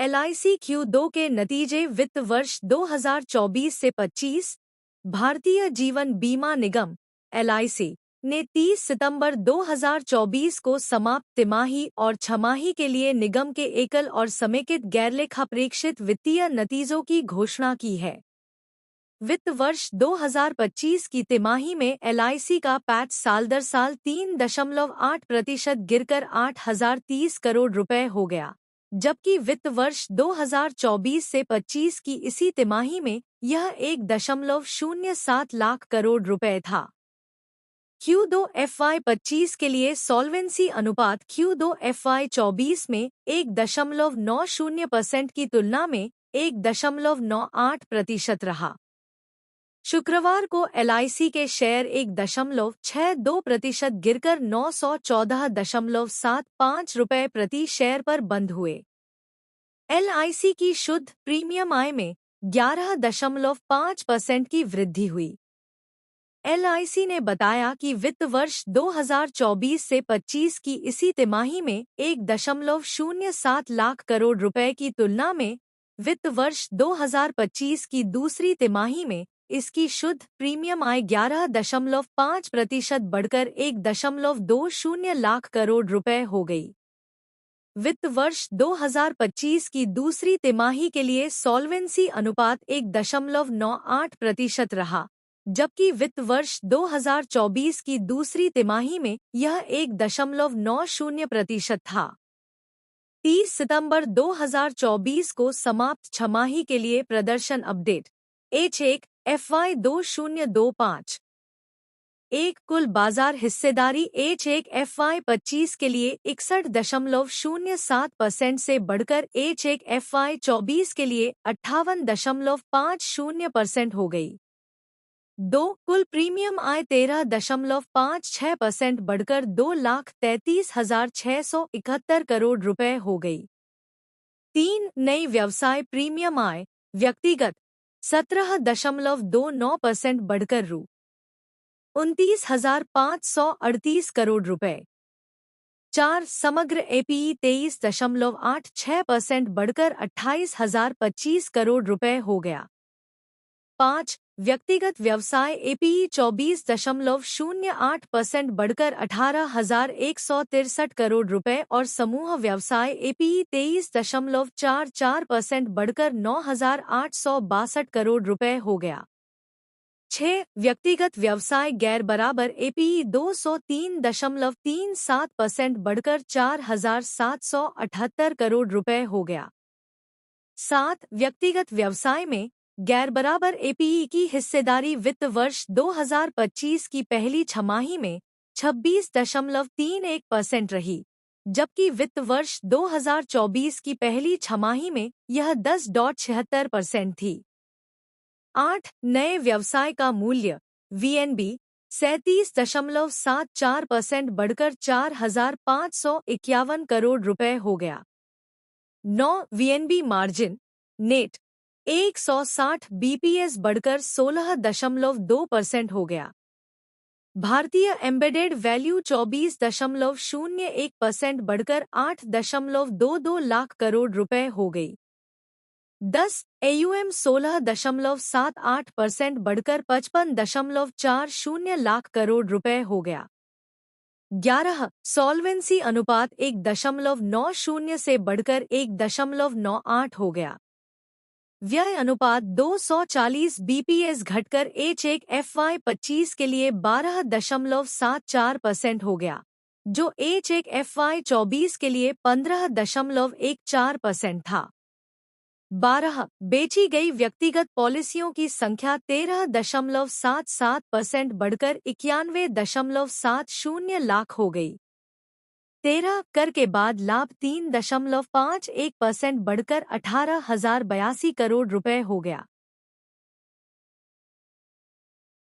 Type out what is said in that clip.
LIC Q2 के नतीजे वित्त वर्ष 2024 से 25। भारतीय जीवन बीमा निगम LIC ने 30 सितंबर 2024 को समाप्त तिमाही और छमाही के लिए निगम के एकल और समेकित गैरलेखाप्रेक्षित वित्तीय नतीजों की घोषणा की है। वित्त वर्ष 2025 की तिमाही में LIC का पैट साल दर साल 3.8% गिरकर 8,030 करोड़ रुपए हो गया, जबकि वित्त वर्ष 2024 से 25 की इसी तिमाही में यह 1.07 लाख करोड़ रुपए था। Q2 FY25 के लिए सॉल्वेंसी अनुपात Q2 FY24 में 1.90% की तुलना में 1.98% रहा। शुक्रवार को LIC के शेयर 1.62% गिरकर 914.75 रुपये प्रति शेयर पर बंद हुए। LIC की शुद्ध प्रीमियम आय में 11.5% की वृद्धि हुई। LIC ने बताया कि वित्त वर्ष 2024 से 25 की इसी तिमाही में 1.07 लाख करोड़ रुपए की तुलना में वित्त वर्ष 2025 की दूसरी तिमाही में इसकी शुद्ध प्रीमियम आय 11.5% बढ़कर 1.20 लाख करोड़ रुपए हो गई। वित्त वर्ष 2025 की दूसरी तिमाही के लिए सॉल्वेंसी अनुपात 1.98% रहा, जबकि वित्त वर्ष 2024 की दूसरी तिमाही में यह 1.90% था। 30 सितंबर 2024 को समाप्त छमाही के लिए प्रदर्शन अपडेट H1 FY 2025। कुल बाजार हिस्सेदारी H1 FY 25 के लिए 61.07% से बढ़कर H1 FY 24 के लिए 58.50% हो गई। कुल प्रीमियम आय 13.56% बढ़कर 2,33,671 करोड़ रुपए हो गई। नई व्यवसाय प्रीमियम आय व्यक्तिगत 17.29% बढ़कर रु. 29,538 करोड़ रुपए। समग्र APE 23.86% बढ़कर 28,025 करोड़ रुपए हो गया। व्यक्तिगत व्यवसाय APE 24.08% बढ़कर 18,163 करोड़ रुपए और समूह व्यवसाय APE 23.44% बढ़कर 9,862 करोड़ रुपए हो गया। व्यक्तिगत व्यवसाय गैर बराबर APE 203.37% बढ़कर 4,778 करोड़ रुपए हो गया। व्यक्तिगत व्यवसाय में गैर बराबर APE की हिस्सेदारी वित्त वर्ष 2025 की पहली छमाही में 26.31% रही, जबकि वित्त वर्ष 2024 की पहली छमाही में यह 10.76% थी। नए व्यवसाय का मूल्य VNB 37.74% बढ़कर 4,551 करोड़ रुपए हो गया। VNB मार्जिन नेट 160 BPS बढ़कर 16.2% हो गया। भारतीय एम्बेडेड वैल्यू 24.01% बढ़कर 8.22 लाख करोड़ रुपए हो गई। AUM 16.78% बढ़कर 55.40 लाख करोड़ रुपए हो गया। सॉल्वेंसी अनुपात 1.90 से बढ़कर 1.98 हो गया। व्यय अनुपात 240 BPS घटकर H1 FY 25 के लिए 12.74% हो गया, जो H1 FY 24 के लिए 15.14% था। बेची गई व्यक्तिगत पॉलिसियों की संख्या 13.77% बढ़कर 91.70 लाख हो गई। कर के बाद लाभ 3.51% बढ़कर 18,082 करोड़ रुपए हो गया।